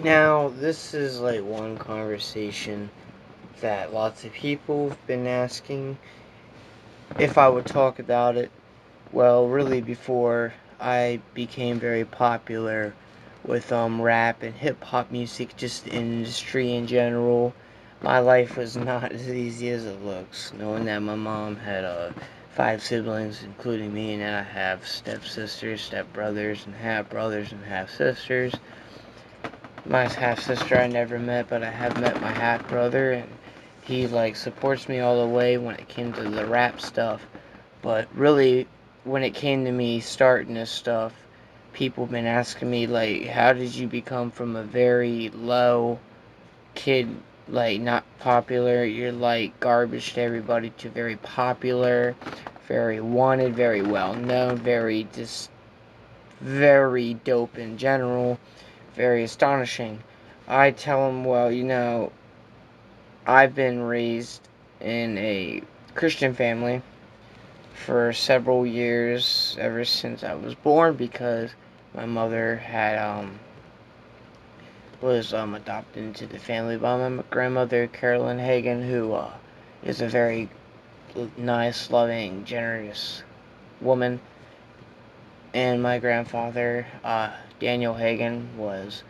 Now, this is like one conversation that lots of people have been asking if I would talk about it. Well, really, before I became very popular with rap and hip hop music, just the industry in general, my life was not as easy as it looks. Knowing that my mom had five siblings, including me, and I have stepsisters, stepbrothers, and half brothers and half sisters. My half sister I never met, but I have met my half brother, and he like supports me all the way when it came to the rap stuff. But really, when it came to me starting this stuff, people have been asking me like, how did you become from a very low kid, like not popular, you're like garbage to everybody, to very popular, very wanted, very well known, very just very dope in general, very astonishing. I tell them, well, I've been raised in a Christian family for several years, ever since I was born, because my mother had was adopted into the family by my grandmother Carolyn Hagen, who is a very nice, loving, generous woman, and my grandfather Daniel Hagen was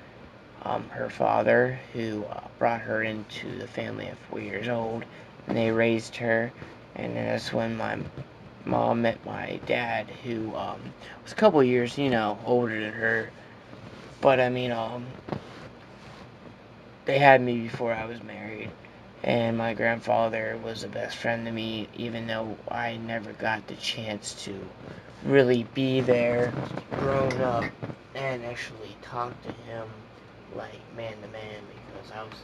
her father, who brought her into the family at 4 years old, and they raised her. And then that's when my mom met my dad, who was a couple years, older than her. But I mean, they had me before I was married, and my grandfather was the best friend to me, even though I never got the chance to really be there, grown up, and actually talk to him like man to man, because I was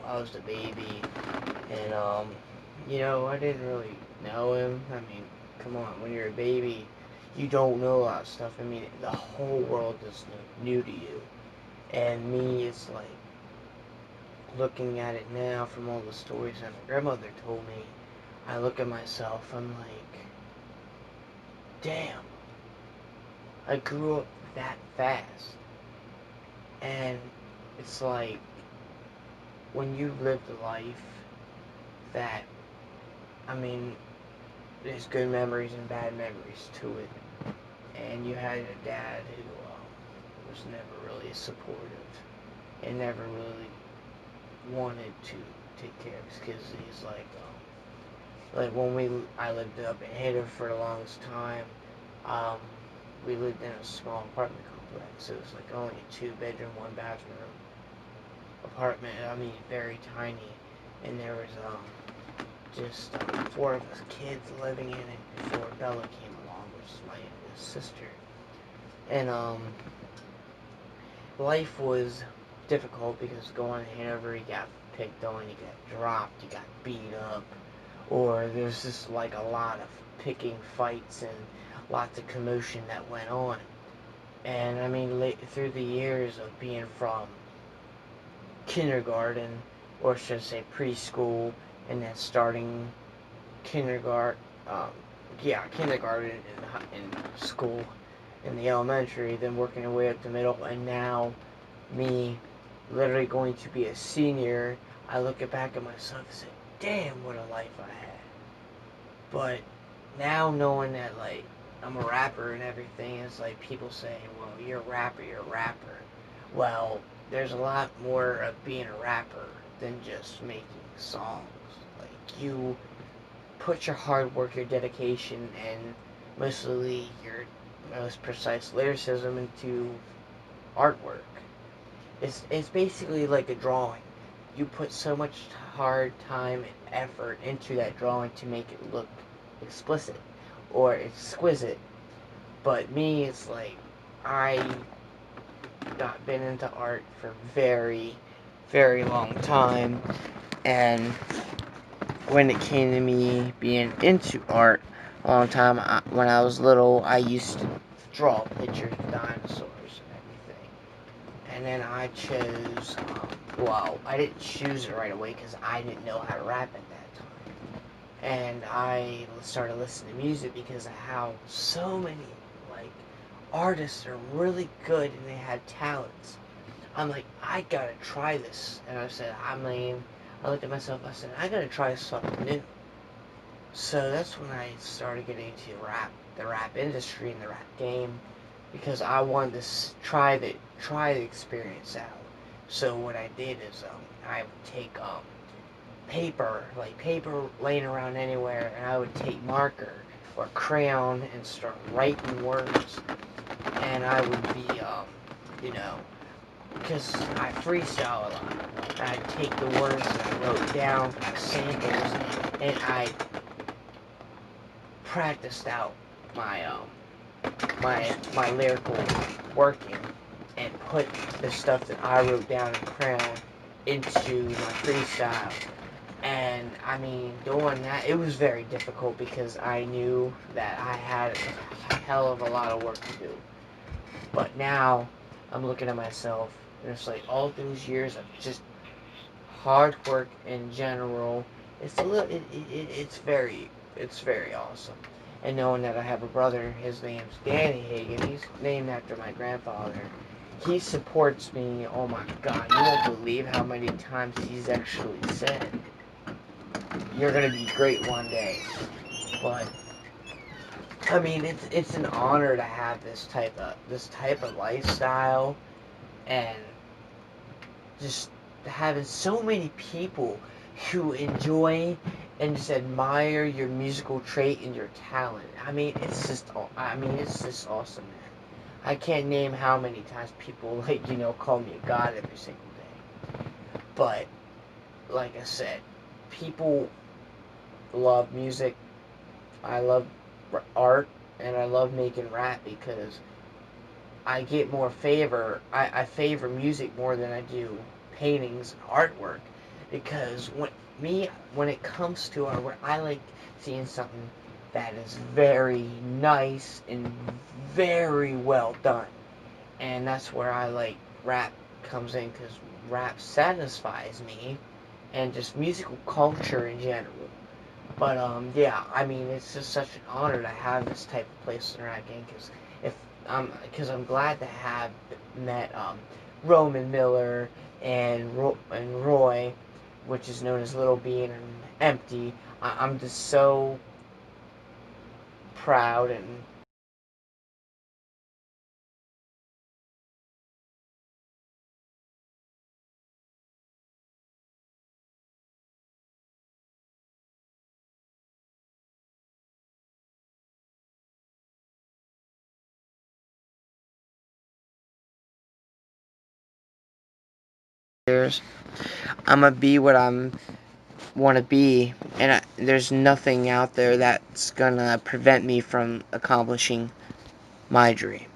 I was the baby, and I didn't really know him. I mean, come on, when you're a baby, you don't know a lot of stuff. I mean, the whole world is new to you, and me, it's like looking at it now from all the stories that my grandmother told me. I look at myself, I'm like, damn, I grew up that fast. And it's like when you live the life that, I mean, there's good memories and bad memories to it. And you had a dad who was never really supportive and never really wanted to take care of his kids. He's like when I lived up in Hader for the longest time. Um, we lived in a small apartment complex. It was like only a 2 bedroom, 1 bathroom apartment. I mean, very tiny. And there was just four of us kids living in it before Bella came along, which is my youngest sister. And life was difficult because going to Hanover, you got picked on, you got dropped, you got beat up, or there's just like a lot of picking fights and lots of commotion that went on. And I mean, through the years of being from kindergarten, or should I say preschool, and then starting kindergarten, um, kindergarten in school, in the elementary, then working your way up to middle, and now me literally going to be a senior, I look back at myself and say, damn, what a life I had. But now knowing that, like, I'm a rapper and everything, it's like people say, well, you're a rapper, you're a rapper. Well, there's a lot more of being a rapper than just making songs. Like, you put your hard work, your dedication, and mostly your most precise lyricism into artwork. It's basically like a drawing. You put so much hard time and effort into that drawing to make it look explicit or exquisite. But me, it's like I not been into art for very, very long time, and when it came to me being into art a long time, when I was little, I used to draw pictures of dinosaurs and everything. And then I chose, well, I didn't choose it right away because I didn't know how to rap at that time. And I started listening to music because of how so many, like, artists are really good and they have talents. I'm like, I gotta try this. And I said, I looked at myself, I said, I gotta try something new. So that's when I started getting into the rap industry and the rap game, because I wanted to try the experience out. So what I did is I would take paper laying around anywhere, and I would take marker or crayon and start writing words, and I would be you know, because I freestyle a lot. I'd take the words that I wrote down, samples, and I practiced out my my lyrical working, and put the stuff that I wrote down in crayon into my freestyle. And I mean, doing that, it was very difficult because I knew that I had a hell of a lot of work to do. But now I'm looking at myself, and it's like all those years of just hard work in general. It's a little, it's very awesome. And knowing that I have a brother, his name's Danny Hagen. He's named after my grandfather. He supports me. Oh my God, you won't believe how many times he's actually said, "You're gonna be great one day." But I mean, it's an honor to have this type of lifestyle, and just having so many people who enjoy and just admire your musical trait and your talent. It's just awesome, man. I can't name how many times people call me a god every single day. But like I said, people love music. I love art, and I love making rap because I get more favor. I favor music more than I do paintings and artwork, because when it comes to artwork, I like seeing something that is very nice and very well done, and that's where I like rap comes in, because rap satisfies me, and just musical culture in general. But yeah, I mean, it's just such an honor to have this type of place in rap game, if because I'm glad to have met Roman Miller and Roy, which is known as Little Bean and Empty. I'm just so proud and I'm gonna be what I'm want to be, and there's nothing out there that's gonna prevent me from accomplishing my dream.